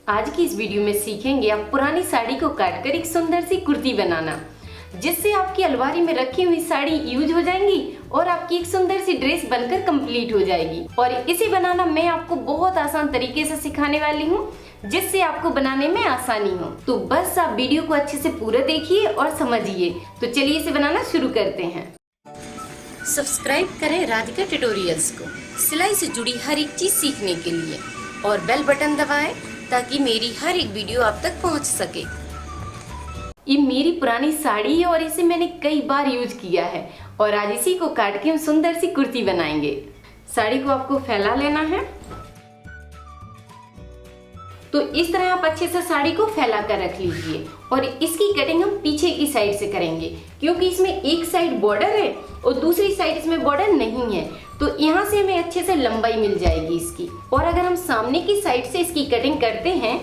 आज की इस वीडियो में सीखेंगे आप पुरानी साड़ी को काटकर एक सुंदर सी कुर्ती बनाना, जिससे आपकी अलमारी में रखी हुई साड़ी यूज हो जाएंगी और आपकी एक सुंदर सी ड्रेस बनकर कंप्लीट हो जाएगी। और इसे बनाना मैं आपको बहुत आसान तरीके से सिखाने वाली हूँ, जिससे आपको बनाने में आसानी हो। तो बस आप वीडियो को अच्छे से पूरा देखिए और समझिए। तो चलिए इसे बनाना शुरू करते हैं। सब्सक्राइब करें राधिका ट्यूटोरियल्स को सिलाई से जुड़ी हर एक चीज सीखने के लिए, और बेल बटन दबाएं ताकि मेरी हर एक वीडियो आप तक पहुंच सके। ये मेरी पुरानी साड़ी है और इसे मैंने कई बार यूज किया है, और आज इसी को काट के हम सुंदर सी कुर्ती बनाएंगे। साड़ी को आपको फैला लेना है। तो इस तरह आप अच्छे से साड़ी को फैला कर रख लीजिए, और इसकी कटिंग हम पीछे की साइड से करेंगे, क्योंकि इसमें एक साइड बॉर्डर है और दूसरी साइड इसमें बॉर्डर नहीं है। तो यहाँ से हमें अच्छे से लंबाई मिल जाएगी इसकी। और अगर हम सामने की साइड से इसकी कटिंग करते हैं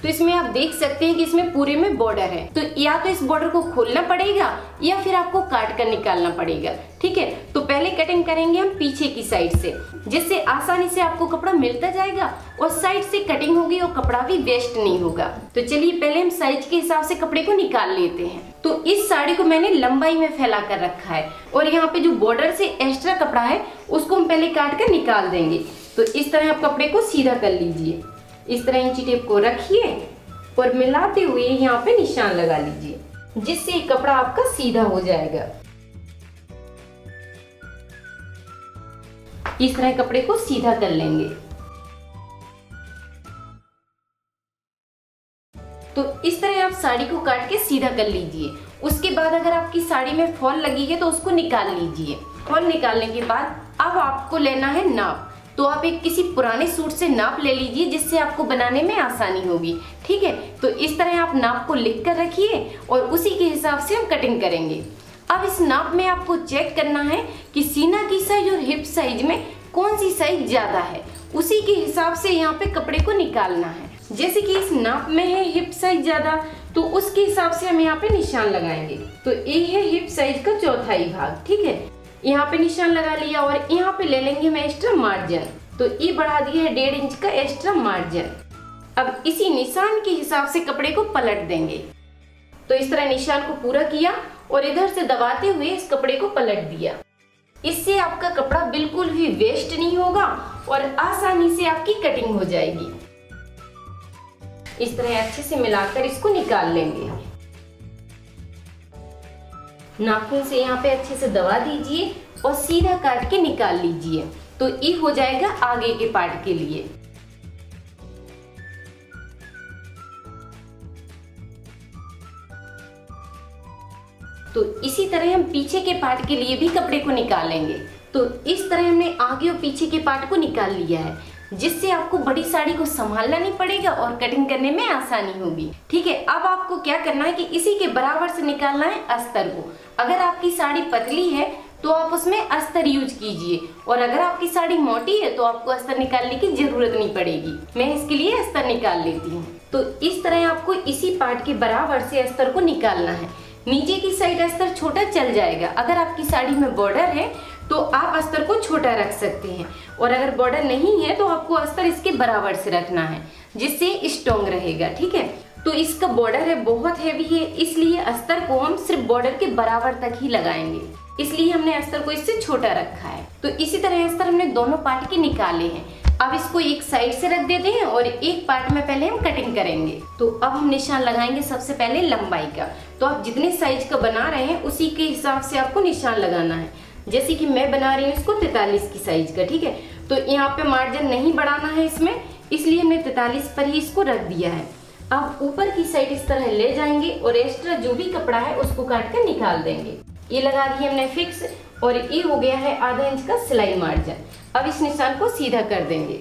तो इसमें आप देख सकते हैं कि इसमें पूरे में बॉर्डर है। तो या तो इस बॉर्डर को खोलना पड़ेगा या फिर आपको काट कर निकालना पड़ेगा। ठीक है, तो पहले कटिंग करेंगे हम पीछे की साइड से, जिससे आसानी से आपको कपड़ा मिलता जाएगा और साइड से कटिंग होगी और कपड़ा भी वेस्ट नहीं होगा। तो चलिए पहले हम साइज के हिसाब से कपड़े को निकाल लेते हैं। तो इस साड़ी को मैंने लंबाई में फैला कर रखा है, और यहाँ पे जो बॉर्डर से एक्स्ट्रा कपड़ा है उसको हम पहले काट कर निकाल देंगे। तो इस तरह आप कपड़े को सीधा कर लीजिए। इस तरह इंची टेप को रखिए और मिलाते हुए यहाँ पे निशान लगा लीजिए, जिससे ये कपड़ा आपका सीधा हो जाएगा। इस तरह कपड़े को सीधा कर लेंगे। तो इस तरह आप साड़ी को काट के सीधा कर लीजिए। उसके बाद अगर आपकी साड़ी में फॉल लगी है तो उसको निकाल लीजिए। फॉल निकालने के बाद अब आपको लेना है नाप। तो आप एक किसी पुराने सूट से नाप ले लीजिए, जिससे आपको बनाने में आसानी होगी। ठीक है, तो इस तरह आप नाप को लिख कर रखिए और उसी के हिसाब से हम कटिंग करेंगे। अब इस नाप में आपको चेक करना है कि सीना की साइज और हिप साइज में कौन सी साइज ज्यादा है। उसी के हिसाब से यहाँ पे कपड़े को निकालना है। जैसे कि इस नाप में है हिप साइज ज्यादा, तो उसके हिसाब से हम यहाँ पे निशान लगाएंगे। तो ये है हिप साइज का चौथाई भाग। ठीक है, यहाँ पे निशान लगा लिया और यहाँ पे ले लेंगे हम एक्स्ट्रा मार्जिन। तो ये बढ़ा दिया है 1.5 इंच का एक्स्ट्रा मार्जिन। अब इसी निशान के हिसाब से कपड़े को पलट देंगे। तो इस तरह निशान को पूरा किया और इधर से दबाते हुए इस कपड़े को पलट दिया। इससे आपका कपड़ा बिल्कुल भी वेस्ट नहीं होगा और आसानी से आपकी कटिंग हो जाएगी। इस तरह अच्छे से मिलाकर इसको निकाल लेंगे। नाखून से यहाँ पे अच्छे से दबा दीजिए और सीधा काट के निकाल लीजिए। तो ये हो जाएगा आगे के पार्ट के लिए। तो इसी तरह हम पीछे के पार्ट के लिए भी कपड़े को निकालेंगे। तो इस तरह हमने आगे और पीछे के पार्ट को निकाल लिया है, जिससे आपको बड़ी साड़ी को संभालना नहीं पड़ेगा और कटिंग करने में आसानी होगी। ठीक है, अब आपको क्या करना है कि इसी के बराबर से निकालना है अस्तर को। अगर आपकी साड़ी पतली है तो आप उसमें अस्तर यूज कीजिए, और अगर आपकी साड़ी मोटी है तो आपको अस्तर निकालने की जरूरत नहीं पड़ेगी। मैं इसके लिए अस्तर निकाल लेती हूँ। तो इस तरह आपको इसी पार्ट के बराबर से अस्तर को निकालना है। नीचे की साइड अस्तर छोटा चल जाएगा। अगर आपकी साड़ी में बॉर्डर है तो आप अस्तर को छोटा रख सकते हैं, और अगर बॉर्डर नहीं है तो आपको अस्तर इसके बराबर से रखना है, जिससे स्ट्रॉन्ग रहेगा। ठीक है, तो इसका बॉर्डर है बहुत हैवी है, इसलिए अस्तर को हम सिर्फ बॉर्डर के बराबर तक ही लगाएंगे। इसलिए हमने अस्तर को इससे छोटा रखा है। तो इसी तरह अस्तर हमने दोनों पार्ट के निकाले हैं। अब इसको एक साइड से रख देते हैं और एक पार्ट में पहले हम कटिंग करेंगे। तो अब हम निशान लगाएंगे सबसे पहले लंबाई का। तो आप जितने साइज का बना रहे हैं उसी के हिसाब से आपको निशान लगाना है। जैसे कि मैं बना रही हूँ इसको 43 की साइज का। ठीक है, तो यहाँ पे मार्जिन नहीं बढ़ाना है इसमें, इसलिए हमने 43 पर ही इसको रख दिया है। अब ऊपर की साइड इस तरह ले जाएंगे और एक्स्ट्रा जो भी कपड़ा है उसको काट कर निकाल देंगे। ये लगा दिए हमने फिक्स, और ये हो गया है आधा इंच का सिलाई मार्जिन। अब इस निशान को सीधा कर देंगे।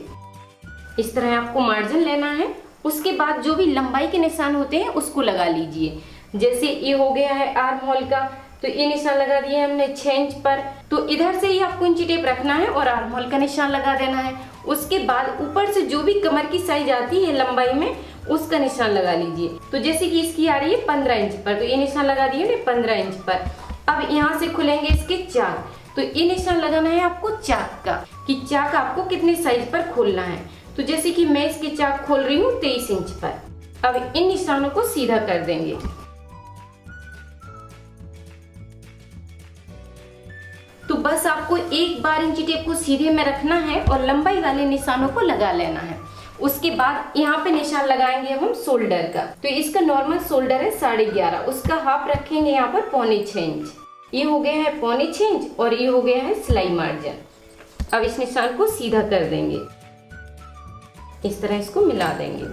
इस तरह आपको मार्जिन लेना है। उसके बाद जो भी लंबाई के निशान होते हैं उसको लगा लीजिए। जैसे ये हो गया है आर्म होल का, तो ये निशान लगा दिया हमने 6 इंच पर। तो इधर से ही आपको इंची टेप रखना है और आर्म होल का निशान लगा देना है। उसके बाद ऊपर से जो भी कमर की साइज आती है लंबाई में उसका निशान लगा लीजिए। तो जैसे कि इसकी आ रही है 15 इंच पर, तो ये निशान लगा दिए 15 इंच पर। अब यहाँ से खुलेंगे इसके चाक। तो ये निशान लगाना है आपको चाक का, कि चाक आपको कितने साइज पर खोलना है। तो जैसे कि मैं इसकी चाक खोल रही हूँ 23 इंच पर। अब इन निशानों को सीधा कर देंगे। तो बस आपको एक बार इंची टेप को सीधे में रखना है और लंबाई वाले निशानों को लगा लेना है। उसके बाद यहाँ पे निशान लगाएंगे हम शोल्डर का। तो इसका नॉर्मल शोल्डर है 11.5, उसका हाफ रखेंगे यहाँ पर 5.25 इंच। ये हो गया है 5.25 इंच और ये हो गया है सिलाई मार्जिन। अब इस निशान को सीधा कर देंगे, इस तरह इसको मिला देंगे।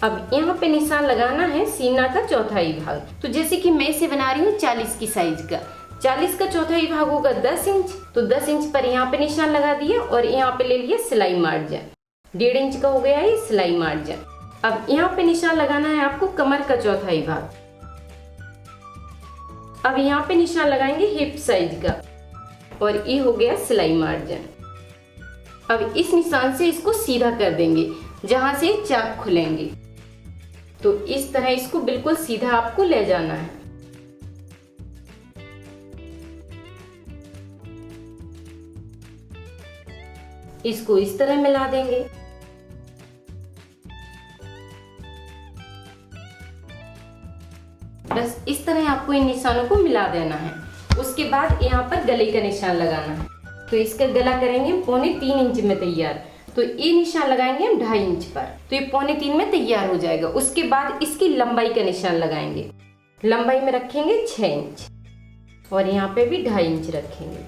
अब यहाँ पे निशान लगाना है सीना का चौथाई भाग। तो जैसे कि मैं इसे बना रही हूँ 40 की साइज का, 40 का चौथाई भाग होगा 10 इंच। तो 10 इंच पर यहाँ पे निशान लगा दिया और यहाँ पे ले लिया सिलाई मार्जिन। 1.5 इंच का हो गया है सिलाई मार्जिन। अब यहाँ पे निशान लगाना है आपको कमर का चौथाई भाग। अब यहाँ पे निशान लगाएंगे हिप साइज का और ये हो गया सिलाई मार्जिन। अब इस निशान से इसको सीधा कर देंगे जहां से चाक खुलेंगे। तो इस तरह इसको बिल्कुल सीधा आपको ले जाना है। इसको इस तरह मिला देंगे। बस इस तरह आपको इन निशानों को मिला देना है। उसके बाद यहाँ पर गले का निशान लगाना है। तो इसका गला करेंगे 3.25 इंच में तैयार। तो ये निशान लगाएंगे हम 2.5 इंच पर। तो ये 3.25 में तैयार हो जाएगा। उसके बाद इसकी लंबाई का निशान लगाएंगे। लंबाई में रखेंगे 6 इंच और यहाँ पे भी 2.5 इंच रखेंगे।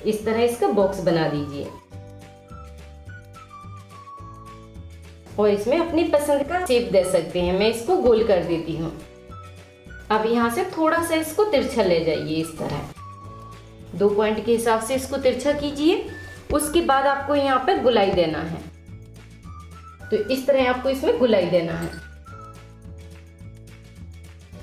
इस तरह इसका बॉक्स बना दीजिए और इसमें अपनी पसंद का शेप दे सकते हैं। मैं इसको गोल कर देती हूँ। अब यहाँ से थोड़ा सा इसको तिरछा ले जाइए। इस तरह 2 पॉइंट के हिसाब से इसको तिरछा कीजिए। उसके बाद आपको यहाँ पे गुलाई देना है। तो इस तरह आपको इसमें गुलाई देना है।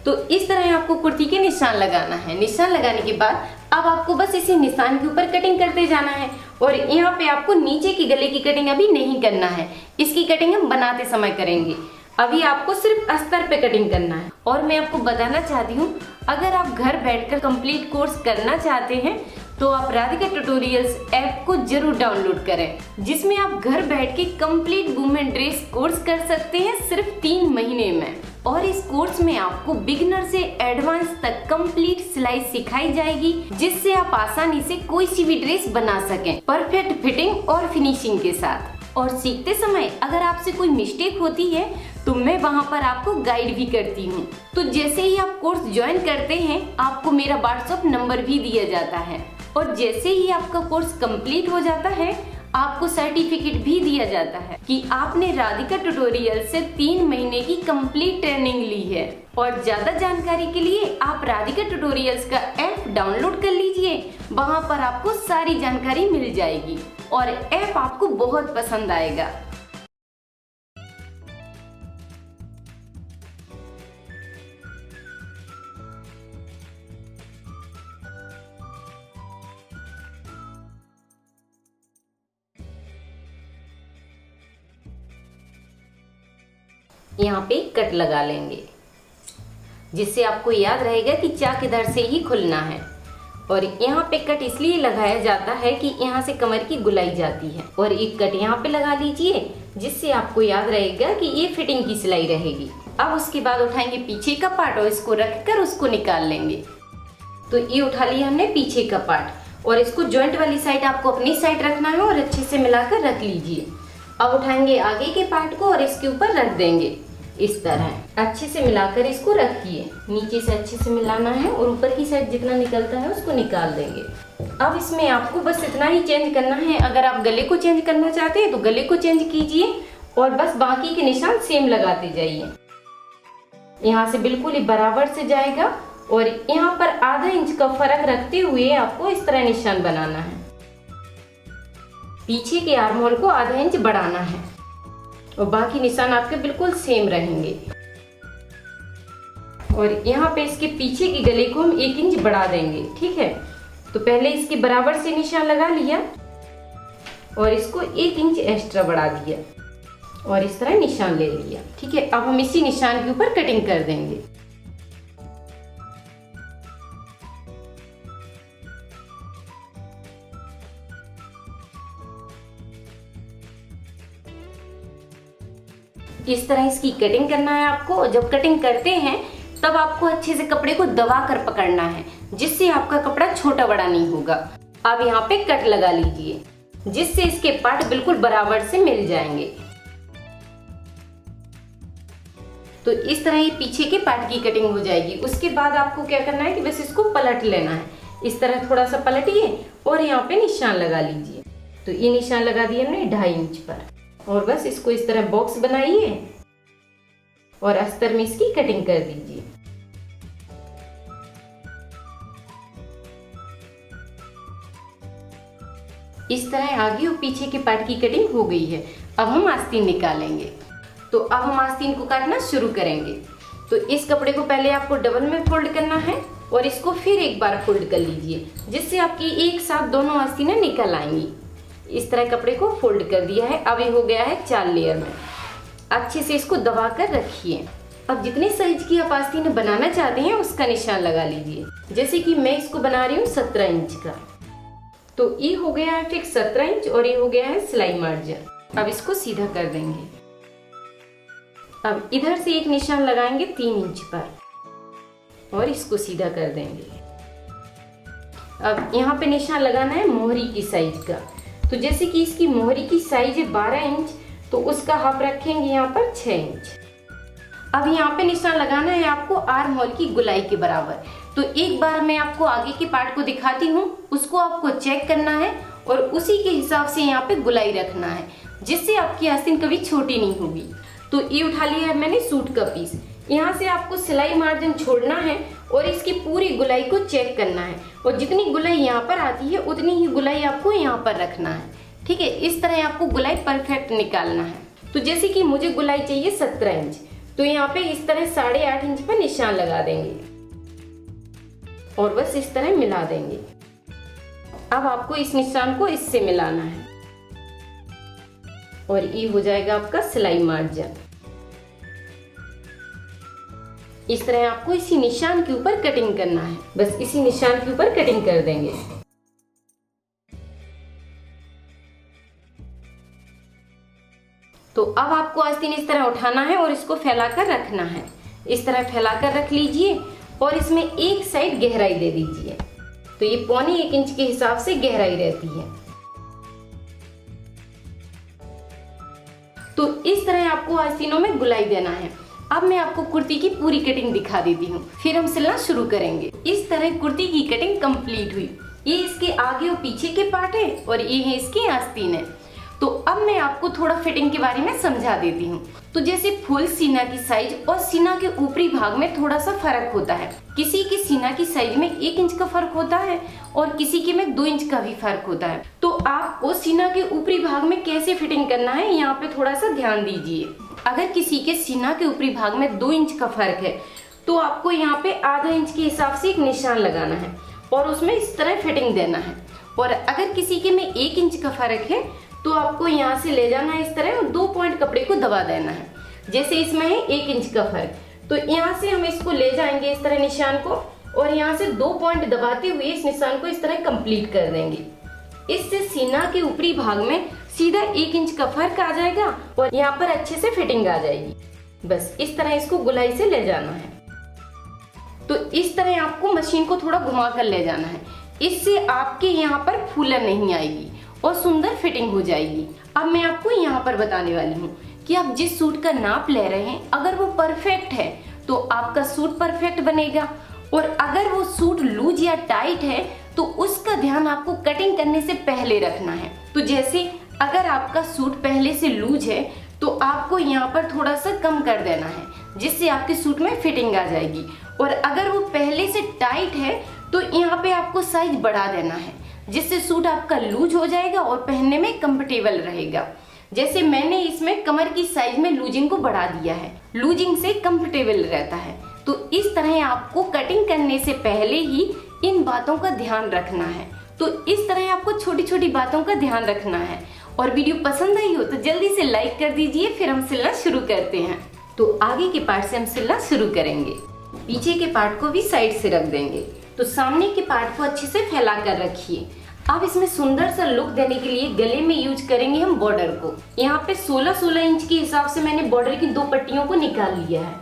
तो इस तरह आपको कुर्ती के निशान लगाना है। निशान लगाने के बाद अब आपको बस इसी निशान के ऊपर कटिंग करते जाना है। और यहाँ पे आपको नीचे की गले की कटिंग अभी नहीं करना है, इसकी कटिंग हम बनाते समय करेंगे। अभी आपको सिर्फ अस्तर पे कटिंग करना है। और मैं आपको बताना चाहती हूँ, अगर आप घर बैठकर कंप्लीट कोर्स करना चाहते हैं तो आप राधिका ट्यूटोरियल्स ऐप को जरूर डाउनलोड करें, जिसमें आप घर बैठ के कंप्लीट वुमेन ड्रेस कोर्स कर सकते हैं सिर्फ 3 महीने में। और इस कोर्स में आपको बिगिनर से एडवांस तक कंप्लीट सिलाई सिखाई जाएगी, जिससे आप आसानी से कोई सी भी ड्रेस बना सकें परफेक्ट फिटिंग और फिनिशिंग के साथ। और सीखते समय अगर आपसे कोई मिस्टेक होती है तो मैं वहाँ पर आपको गाइड भी करती हूँ। तो जैसे ही आप कोर्स ज्वाइन करते हैं आपको मेरा व्हाट्सएप नंबर भी दिया जाता है। और जैसे ही आपका कोर्स कंप्लीट हो जाता है आपको सर्टिफिकेट भी दिया जाता है कि आपने राधिका ट्यूटोरियल से 3 महीने की कंप्लीट ट्रेनिंग ली है। और ज्यादा जानकारी के लिए आप राधिका ट्यूटोरियल्स का ऐप डाउनलोड कर लीजिए। वहाँ पर आपको सारी जानकारी मिल जाएगी और ऐप आपको बहुत पसंद आएगा। यहाँ पे कट लगा लेंगे, जिससे आपको याद रहेगा कि चाक इधर से ही खुलना है। और यहाँ पे कट इसलिए लगाया जाता है कि यहाँ से कमर की गुलाई जाती है। और एक कट यहाँ पे लगा लीजिए, जिससे आपको याद रहेगा कि ये फिटिंग की सिलाई रहेगी। अब उसके बाद उठाएंगे पीछे का पार्ट और इसको रखकर उसको निकाल लेंगे। तो ये उठा लिया हमने पीछे का पार्ट और इसको जॉइंट वाली साइड आपको अपनी साइड रखना है और अच्छे से मिलाकर रख लीजिए। अब उठाएंगे आगे के पार्ट को और इसके ऊपर रख देंगे। इस तरह अच्छे से मिलाकर इसको रखिए। नीचे से अच्छे से मिलाना है और ऊपर की साइड जितना निकलता है उसको निकाल देंगे। अब इसमें आपको बस इतना ही चेंज करना है। अगर आप गले को चेंज करना चाहते हैं तो गले को चेंज कीजिए और बस बाकी के निशान सेम लगाते जाइए। यहाँ से बिल्कुल ही बराबर से जाएगा और यहाँ पर आधा इंच का फर्क रखते हुए आपको इस तरह निशान बनाना है। पीछे के आर्म होल को आधा इंच बढ़ाना है और बाकी निशान आपके बिल्कुल सेम रहेंगे। और यहाँ पे इसके पीछे की गले को हम 1 इंच बढ़ा देंगे। ठीक है, तो पहले इसके बराबर से निशान लगा लिया और इसको 1 इंच एक्स्ट्रा बढ़ा दिया और इस तरह निशान ले लिया। ठीक है, अब हम इसी निशान के ऊपर कटिंग कर देंगे। इस तरह इसकी कटिंग करना है आपको। जब कटिंग करते हैं तब आपको अच्छे से कपड़े को दबा कर पकड़ना है, जिससे आपका कपड़ा छोटा बड़ा नहीं होगा। अब यहाँ पे कट लगा लीजिए, जिससे इसके पार्ट बिल्कुल बराबर से मिल जाएंगे। तो इस तरह ये पीछे के पार्ट की कटिंग हो जाएगी। उसके बाद आपको क्या करना है कि बस इसको पलट लेना है। इस तरह थोड़ा सा पलटिए और यहाँ पे निशान लगा लीजिए। तो ये निशान लगा दिए हमने 2.5 इंच पर, और बस इसको इस तरह बॉक्स बनाइए और अस्तर में इसकी कटिंग कर दीजिए। इस तरह आगे और पीछे के पार्ट की कटिंग हो गई है। अब हम आस्तीन निकालेंगे। तो अब हम आस्तीन को काटना शुरू करेंगे। तो इस कपड़े को पहले आपको डबल में फोल्ड करना है और इसको फिर एक बार फोल्ड कर लीजिए, जिससे आपकी एक साथ दोनों आस्तीनें निकल आएंगी। इस तरह कपड़े को फोल्ड कर दिया है। अब ये हो गया है 4 लेयर में। अच्छे से इसको दबा कर रखिए। अब जितने साइज की आप आस्तीनें बनाना चाहते हैं उसका निशान लगा लीजिए। जैसे कि मैं इसको बना रही हूँ 17 इंच का। तो ये हो गया है फिक्स 17 इंच और ये हो गया है सिलाई मार्जिन। अब इसको सीधा कर देंगे। अब इधर से एक निशान लगाएंगे 3 इंच पर और इसको सीधा कर देंगे। अब यहाँ पे निशान लगाना है मोहरी की साइज का। तो जैसे कि इसकी मोहरी की साइज है 12 इंच, तो उसका हाफ रखेंगे यहाँ पर 6 इंच। अब यहाँ पे निशान लगाना है आपको आर्म होल की गोलाई के बराबर। तो एक बार मैं आपको आगे के पार्ट को दिखाती हूँ, उसको आपको चेक करना है और उसी के हिसाब से यहाँ पे गोलाई रखना है, जिससे आपकी आस्तीन कभी छोटी नहीं होगी। तो ये उठा लिया है मैंने सूट का पीस। यहाँ से आपको सिलाई मार्जिन छोड़ना है और इसकी पूरी गुलाई को चेक करना है, और जितनी गुलाई यहाँ पर आती है उतनी ही गुलाई आपको यहाँ पर रखना है। ठीक है, इस तरह आपको गुलाई परफेक्ट निकालना है। तो जैसे कि मुझे गुलाई चाहिए 17 इंच, तो यहाँ पे इस तरह 8.5 इंच पर निशान लगा देंगे और बस इस तरह मिला देंगे। अब आपको इस निशान को इससे मिलाना है और ये हो जाएगा आपका सिलाई मार्जिन। इस तरह आपको इसी निशान के ऊपर कटिंग करना है। बस इसी निशान के ऊपर कटिंग कर देंगे। तो अब आपको आस्तीन इस तरह उठाना है और इसको फैलाकर रखना है। इस तरह फैलाकर रख लीजिए और इसमें एक साइड गहराई दे दीजिए। तो ये 1.25 इंच के हिसाब से गहराई रहती है। तो इस तरह आपको आस्तीनों में गुलाई देना है। अब मैं आपको कुर्ती की पूरी कटिंग दिखा देती हूँ, फिर हम सिलना शुरू करेंगे। इस तरह कुर्ती की कटिंग कंप्लीट हुई। ये इसके आगे और पीछे के पार्ट है और ये है इसकी आस्तीन है। तो अब मैं आपको थोड़ा फिटिंग के बारे में समझा देती हूँ। तो जैसे फुल सीना की साइज और सीना के ऊपरी भाग में थोड़ा सा फर्क होता है। किसी की सीना की साइज में 1 इंच का फर्क होता है और किसी के में 2 इंच का भी फर्क होता है। तो आपको सीना के ऊपरी भाग में कैसे फिटिंग करना है, यहाँ पे थोड़ा सा ध्यान दीजिए। अगर किसी के सीना के ऊपरी भाग में 2 इंच का फर्क है, तो आपको यहाँ पे ½ इंच के हिसाब से एक निशान लगाना है और उसमें इस तरह फिटिंग देना है। और अगर किसी के में 1 इंच का फर्क है, तो आपको यहाँ से ले जाना है इस तरह और 2 पॉइंट कपड़े को दबा देना है। जैसे इसमें है 1 इंच का फर्क, तो यहाँ से हम इसको ले जाएंगे इस तरह निशान को और यहाँ से 2 पॉइंट दबाते हुए इस निशान को इस तरह कंप्लीट कर देंगे। इससे सीना के ऊपरी भाग में सीधा 1 इंच का फर्क आ जाएगा और यहाँ पर अच्छे से फिटिंग आ जाएगी। बस इस तरह इसको गुलाई से ले जाना है। तो इस तरह आपको मशीन को थोड़ा घुमा कर ले जाना है। इससे आपके यहाँ पर फूलन नहीं आएगी और सुंदर फिटिंग हो जाएगी। अब मैं आपको यहाँ पर बताने वाली हूँ कि आप जिस सूट का नाप ले रहे हैं, अगर वो परफेक्ट है तो आपका सूट परफेक्ट बनेगा, और अगर वो सूट लूज या टाइट है तो उसका ध्यान आपको कटिंग करने से पहले रखना है। तो जैसे अगर आपका सूट पहले से लूज है तो आपको यहाँ पर थोड़ा सा कम कर देना है, जिससे आपके सूट में फिटिंग आ जाएगी। और अगर वो पहले से टाइट है तो यहाँ पे आपको साइज बढ़ा देना है, जिससे सूट आपका लूज हो जाएगा और पहनने में कंफर्टेबल रहेगा। जैसे मैंने इसमें कमर की साइज में लूजिंग को बढ़ा दिया है, लूजिंग से कंफर्टेबल रहता है। तो इस तरह आपको कटिंग करने से पहले ही इन बातों का ध्यान रखना है। तो इस तरह आपको छोटी छोटी बातों का ध्यान रखना है। और वीडियो पसंद आई हो तो जल्दी से लाइक कर दीजिए। फिर हम सिलना शुरू करते हैं। तो आगे के पार्ट से हम सिलना शुरू करेंगे। पीछे के पार्ट को भी साइड से रख देंगे। तो सामने के पार्ट को अच्छे से फैला कर रखिए। अब इसमें सुंदर सा लुक देने के लिए गले में यूज करेंगे हम बॉर्डर को। यहाँ पे 16-16 इंच के हिसाब से मैंने बॉर्डर की 2 पट्टियों को निकाल लिया है।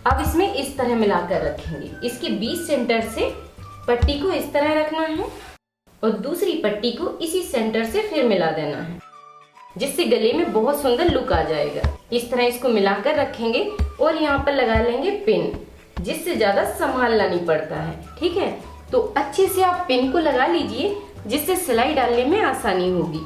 अब इसमें इस तरह मिलाकर रखेंगे। इसके बीच सेंटर से पट्टी को इस तरह रखना है और दूसरी पट्टी को इसी सेंटर से फिर मिला देना है, जिससे गले में बहुत सुंदर लुक आ जाएगा। इस तरह इसको मिलाकर रखेंगे और यहाँ पर लगा लेंगे पिन, जिससे ज्यादा संभालना नहीं पड़ता है। ठीक है, तो अच्छे से आप पिन को लगा लीजिए, जिससे सिलाई डालने में आसानी होगी।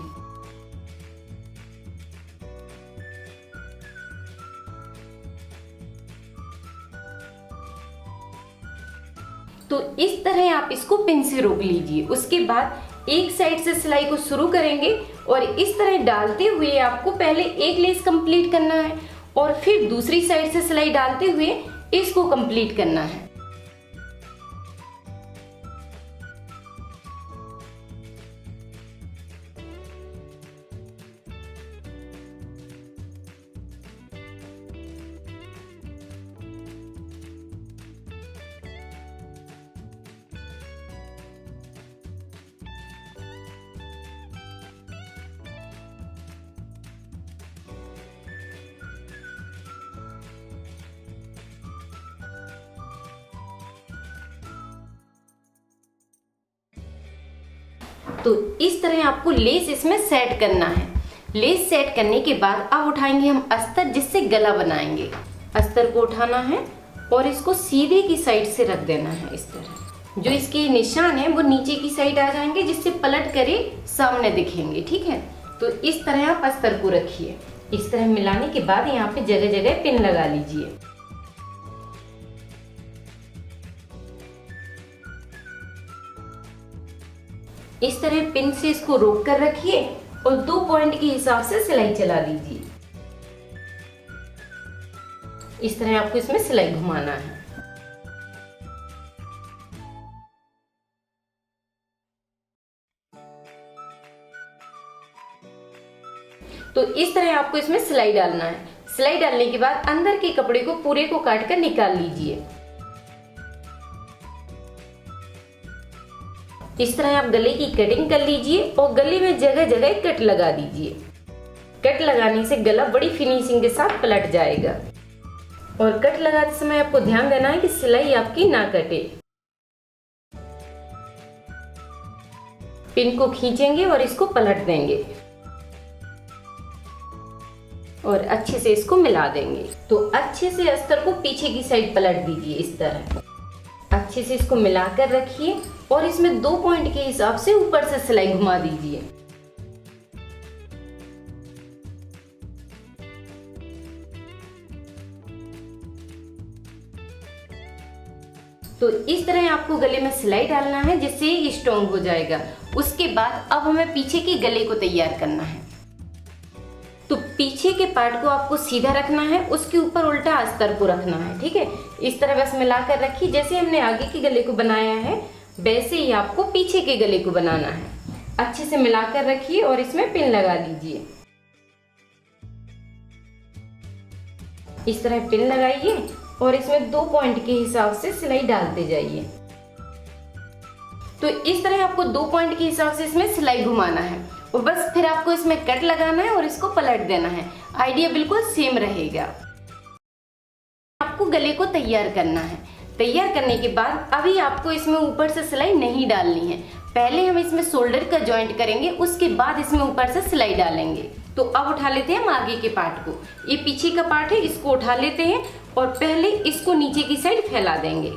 तो इस तरह आप इसको पिन से रोक लीजिए। उसके बाद एक साइड से सिलाई को शुरू करेंगे और इस तरह डालते हुए आपको पहले एक लेस कंप्लीट करना है और फिर दूसरी साइड से सिलाई डालते हुए इसको कंप्लीट करना है। तो इस तरह आपको लेस इसमें सेट करना है। लेस सेट करने के बाद अब उठाएंगे हम अस्तर, जिससे गला बनाएंगे। अस्तर को उठाना है और इसको सीधे की साइड से रख देना है। इस तरह जो इसके निशान है वो नीचे की साइड आ जाएंगे, जिससे पलट करे सामने दिखेंगे। ठीक है, तो इस तरह आप अस्तर को रखिए। इस तरह मिलाने के बाद यहाँ पे जगह जगह पिन लगा लीजिए। इस तरह पिन से इसको रोक कर रखिए और 2 पॉइंट के हिसाब से सिलाई चला लीजिए। इस तरह आपको इसमें सिलाई घुमाना है। तो इस तरह आपको इसमें सिलाई डालना है। सिलाई डालने के बाद अंदर के कपड़े को पूरे को काट कर निकाल लीजिए। इस तरह आप गले की कटिंग कर लीजिए और गले में जगह जगह कट लगा दीजिए। कट लगाने से गला बड़ी फिनिशिंग के साथ पलट जाएगा। और कट लगाते समय आपको ध्यान देना है कि सिलाई आपकी ना कटे। पिन को खींचेंगे और इसको पलट देंगे और अच्छे से इसको मिला देंगे। तो अच्छे से अस्तर को पीछे की साइड पलट दीजिए। इस तरह अच्छे से इसको मिलाकर रखिए और इसमें 2 पॉइंट के हिसाब से ऊपर से सिलाई घुमा दीजिए। तो इस तरह आपको गले में सिलाई डालना है, जिससे ये स्ट्रॉन्ग हो जाएगा। उसके बाद अब हमें पीछे के गले को तैयार करना है। तो पीछे के पार्ट को आपको सीधा रखना है, उसके ऊपर उल्टा अस्तर को रखना है। ठीक है, इस तरह बस मिलाकर रखिए। जैसे हमने आगे के गले को बनाया है वैसे ही आपको पीछे के गले को बनाना है। अच्छे से मिलाकर रखिए और इसमें पिन लगा दीजिए। इस तरह पिन लगाइए और इसमें 2 पॉइंट के हिसाब से सिलाई डालते जाइए। तो इस तरह आपको 2 पॉइंट के हिसाब से इसमें सिलाई घुमाना है और बस फिर आपको इसमें कट लगाना है और इसको पलट देना है। आइडिया बिल्कुल सेम रहेगा। आपको गले को तैयार करना है। तैयार करने के बाद अभी आपको इसमें ऊपर से सिलाई नहीं डालनी है। पहले हम इसमें शोल्डर का जॉइंट करेंगे, उसके बाद इसमें ऊपर से सिलाई डालेंगे। तो अब उठा लेते हैं हम आगे के पार्ट को। ये पीछे का पार्ट है, इसको उठा लेते हैं और पहले इसको नीचे की साइड फैला देंगे।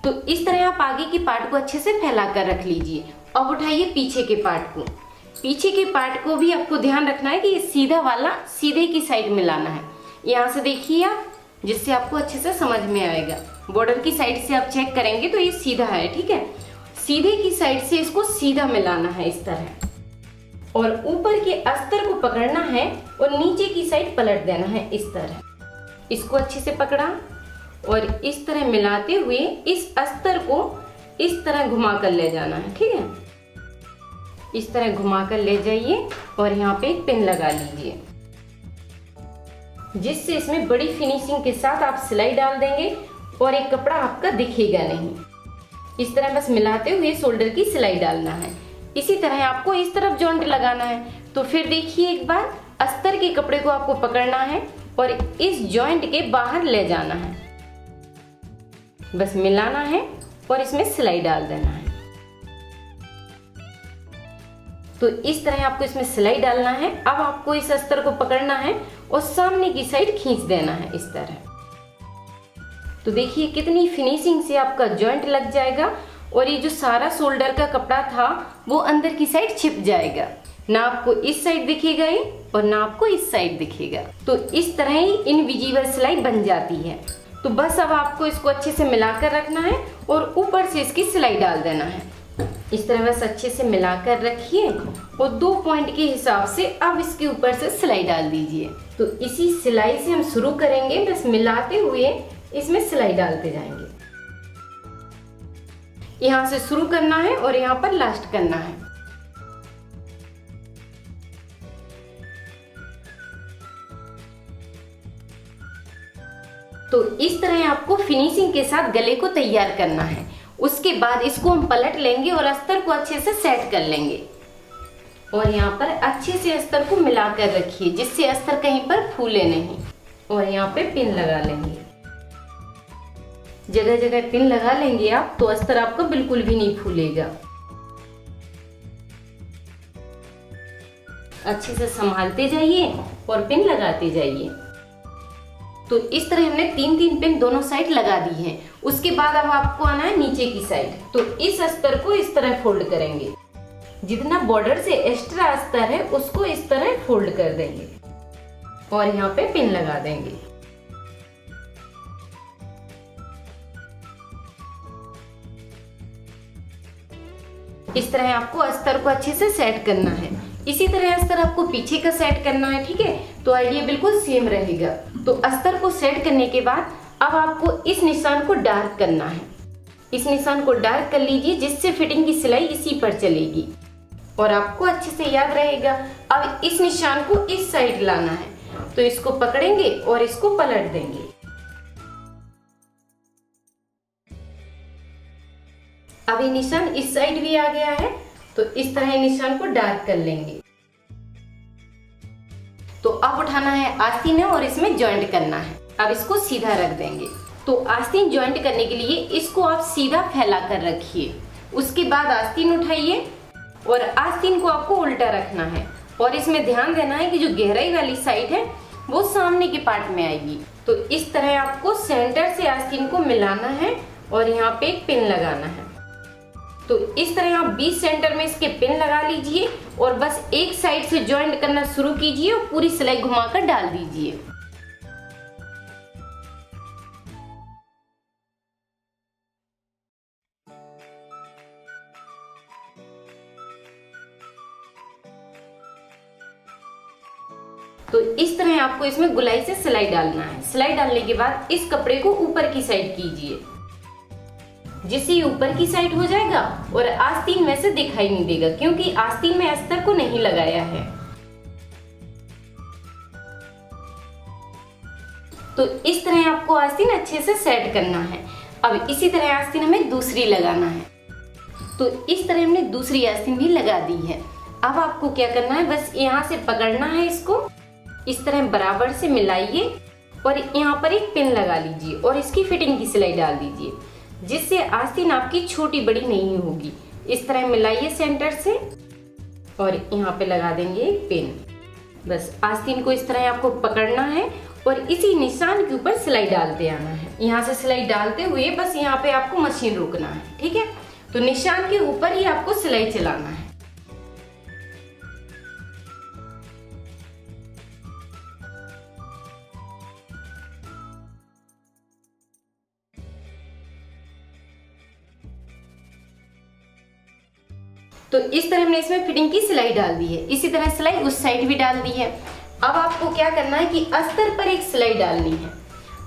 तो इस तरह आप आगे के पार्ट को अच्छे से फैला कर रख लीजिए। अब उठाइए पीछे के पार्ट को। पीछे के पार्ट को भी आपको ध्यान रखना है कि ये सीधा वाला सीधे की साइड में लाना है। यहाँ से देखिए आप, जिससे आपको अच्छे से समझ में आएगा। बॉर्डर की साइड से आप चेक करेंगे तो ये सीधा है। ठीक है, सीधे की साइड से इसको सीधा मिलाना है इस तरह और ऊपर के अस्तर को पकड़ना है और नीचे की साइड पलट देना है। इस तरह इसको अच्छे से पकड़ा और इस तरह मिलाते हुए इस अस्तर को इस तरह घुमा कर ले जाना है। ठीक है, इस तरह घुमा कर ले जाइए और यहाँ पे एक पिन लगा लीजिए, जिससे इसमें बड़ी फिनिशिंग के साथ आप सिलाई डाल देंगे और एक कपड़ा आपका दिखेगा नहीं। इस तरह बस मिलाते हुए शोल्डर की सिलाई डालना है। इसी तरह आपको इस तरफ जॉइंट लगाना है। तो फिर देखिए, एक बार अस्तर के कपड़े को आपको पकड़ना है और इस जॉइंट के बाहर ले जाना है, बस मिलाना है और इसमें सिलाई डाल देना है। तो इस तरह आपको इसमें सिलाई डालना है। अब आपको इस अस्तर को पकड़ना है और सामने की साइड खींच देना है इस तरह। तो देखिए कितनी फिनिशिंग से आपका जॉइंट लग जाएगा और ये जो सारा शोल्डर का कपड़ा था वो अंदर की साइड छिप जाएगा, ना आपको इस साइड दिखेगा ये और ना आपको इस साइड दिखेगा। तो इस तरह ही इनविजिबल सिलाई बन जाती है। तो बस अब आपको इसको अच्छे से मिलाकर रखना है और ऊपर से इसकी सिलाई डाल देना है। इस तरह बस अच्छे से मिलाकर रखिए और 2 पॉइंट के हिसाब से अब इसके ऊपर से सिलाई डाल दीजिए। तो इसी सिलाई से हम शुरू करेंगे, बस मिलाते हुए इसमें सिलाई डालते जाएंगे। यहाँ से शुरू करना है और यहाँ पर लास्ट करना है। तो इस तरह आपको फिनिशिंग के साथ गले को तैयार करना है। उसके बाद इसको हम पलट लेंगे और अस्तर को अच्छे से सेट कर लेंगे और यहाँ पर अच्छे से अस्तर को मिलाकर रखिए जिससे अस्तर कहीं पर फूले नहीं। और यहाँ पे पिन लगा लेंगे, जगह जगह पिन लगा लेंगे आप, तो अस्तर आपका बिल्कुल भी नहीं फूलेगा। अच्छे से संभालते जाइए और पिन लगाते जाइए। तो इस तरह हमने 3-3 पिन दोनों साइड लगा दी है। उसके बाद अब आपको आना है नीचे की साइड। तो इस अस्तर को इस तरह फोल्ड करेंगे, जितना बॉर्डर से एक्स्ट्रा अस्तर है उसको इस तरह फोल्ड कर देंगे और यहाँ पे पिन लगा देंगे। इस तरह आपको अस्तर को अच्छे से सेट करना है। इसी तरह अस्तर आपको पीछे का सेट करना है, ठीक है। तो आइडिया बिल्कुल सेम रहेगा। तो अस्तर को सेट करने के बाद अब आपको इस निशान को डार्क करना है। इस निशान को डार्क कर लीजिए जिससे फिटिंग की सिलाई इसी पर चलेगी और आपको अच्छे से याद रहेगा। अब इस निशान को इस साइड लाना है, तो इसको पकड़ेंगे और इसको पलट देंगे। अब ये निशान इस साइड भी आ गया है, तो इस तरह निशान को डार्क कर लेंगे। तो अब उठाना है आस्तीन और इसमें जॉइंट करना है। अब इसको सीधा रख देंगे। तो आस्तीन जॉइंट करने के लिए इसको आप सीधा फैला कर रखिए। उसके बाद आस्तीन उठाइए और आस्तीन को आपको उल्टा रखना है और इसमें ध्यान देना है कि जो गहराई वाली साइड है वो सामने के पार्ट में आएगी। तो इस तरह आपको सेंटर से आस्तीन को मिलाना है और यहाँ पे एक पिन लगाना है। तो इस तरह आप बीच सेंटर में इसके पिन लगा लीजिए और बस एक साइड से जॉइंट करना शुरू कीजिए और पूरी सिलाई घुमाकर डाल दीजिए। तो इस तरह आपको इसमें गुलाई से सिलाई डालना है। सिलाई डालने के बाद इस कपड़े को ऊपर की साइड कीजिए, जिससे ऊपर की साइड हो जाएगा और आस्तीन वैसे दिखाई नहीं देगा क्योंकि आस्तीन में अस्तर को नहीं लगाया है। तो इस तरह आपको आस्तीन अच्छे से सेट करना है। अब इसी तरह आस्तीन हमें दूसरी लगाना है। तो इस तरह हमने दूसरी आस्तीन भी लगा दी है। अब आपको क्या करना है, बस यहाँ से पकड़ना है, इसको इस तरह बराबर से मिलाइए और यहाँ पर एक पिन लगा लीजिए और इसकी फिटिंग की सिलाई डाल दीजिए जिससे आस्तीन आपकी छोटी बड़ी नहीं होगी। इस तरह मिलाइए सेंटर से और यहाँ पे लगा देंगे एक पिन। बस आस्तीन को इस तरह आपको पकड़ना है और इसी निशान के ऊपर सिलाई डालते आना है। यहाँ से सिलाई डालते हुए बस यहाँ पे आपको मशीन रोकना है, ठीक है। तो निशान के ऊपर ही आपको सिलाई चलाना है। तो इस तरह हमने इसमें फिटिंग की सिलाई डाल दी है। इसी तरह सिलाई उस साइड भी डाल दी है। अब आपको क्या करना है कि अस्तर पर एक सिलाई डालनी है।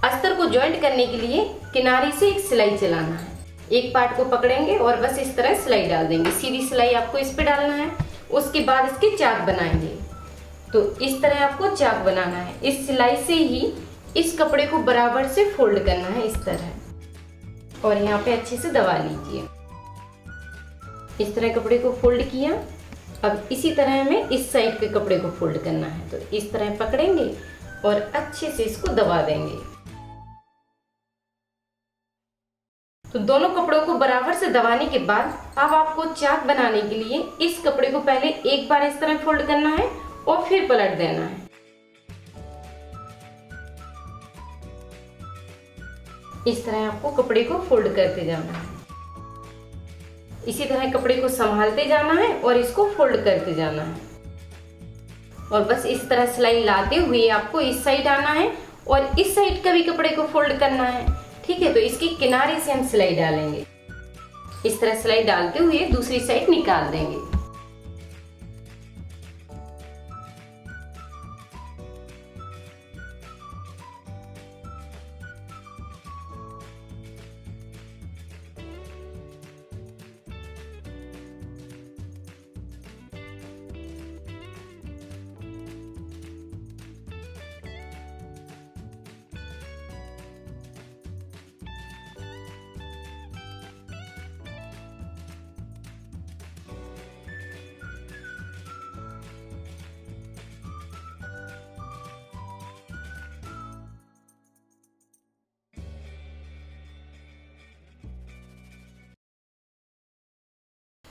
अस्तर को जॉइंट करने के लिए किनारे से एक सिलाई चलाना है। एक पार्ट को पकड़ेंगे और बस इस तरह सिलाई डाल देंगे। सीधी सिलाई आपको इस पे डालना है। उसके बाद इसके चाक बनाएंगे। तो इस तरह आपको चाक बनाना है। इस सिलाई से ही इस कपड़े को बराबर से फोल्ड करना है इस तरह और यहाँ पे अच्छे से दबा लीजिए। इस तरह कपड़े को फोल्ड किया। अब इसी तरह हमें इस साइड के कपड़े को फोल्ड करना है। तो इस तरह पकड़ेंगे और अच्छे से इसको दबा देंगे। तो दोनों कपड़ों को बराबर से दबाने के बाद अब आपको चाक बनाने के लिए इस कपड़े को पहले एक बार इस तरह फोल्ड करना है और फिर पलट देना है। इस तरह आपको कपड़े को फोल्ड करते जाना है। इसी तरह कपड़े को संभालते जाना है और इसको फोल्ड करते जाना है। और बस इस तरह सिलाई लाते हुए आपको इस साइड आना है और इस साइड का भी कपड़े को फोल्ड करना है। ठीक है, तो इसके किनारे से हम सिलाई डालेंगे। इस तरह सिलाई डालते हुए दूसरी साइड निकाल देंगे।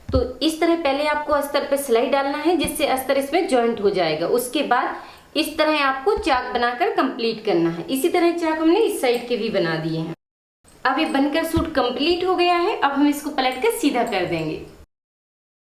तो इस तरह पहले आपको अस्तर पे सिलाई डालना है जिससे अस्तर इसमें जॉइंट हो जाएगा। उसके बाद इस तरह आपको चाक बनाकर कंप्लीट करना है। इसी तरह चाक हमने इस साइड के भी बना दिए हैं। अब ये बनकर सूट कंप्लीट हो गया है। अब हम इसको पलट कर सीधा कर देंगे।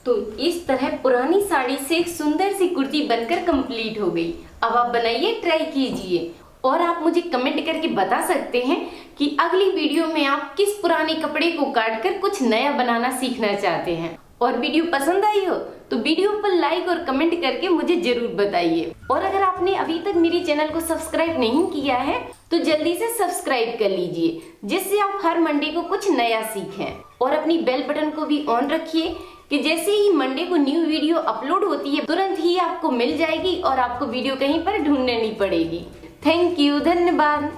तो इस तरह पुरानी साड़ी से एक सुंदर सी कुर्ती बनकर कंप्लीट हो गई। अब आप बनाइए, ट्राई कीजिए और आप मुझे कमेंट करके बता सकते हैं कि अगली वीडियो में आप किस पुराने कपड़े को काटकर कुछ नया बनाना सीखना चाहते हैं। और वीडियो पसंद आई हो तो वीडियो पर लाइक और कमेंट करके मुझे जरूर बताइए। और अगर आपने अभी तक मेरे चैनल को सब्सक्राइब नहीं किया है तो जल्दी से सब्सक्राइब कर लीजिए, जिससे आप हर मंडे को कुछ नया सीखें। और अपनी बेल बटन को भी ऑन रखिए कि जैसे ही मंडे को न्यू वीडियो अपलोड होती है तुरंत ही आपको मिल जाएगी और आपको वीडियो कहीं पर ढूंढनी नहीं पड़ेगी। थैंक यू, धन्यवाद।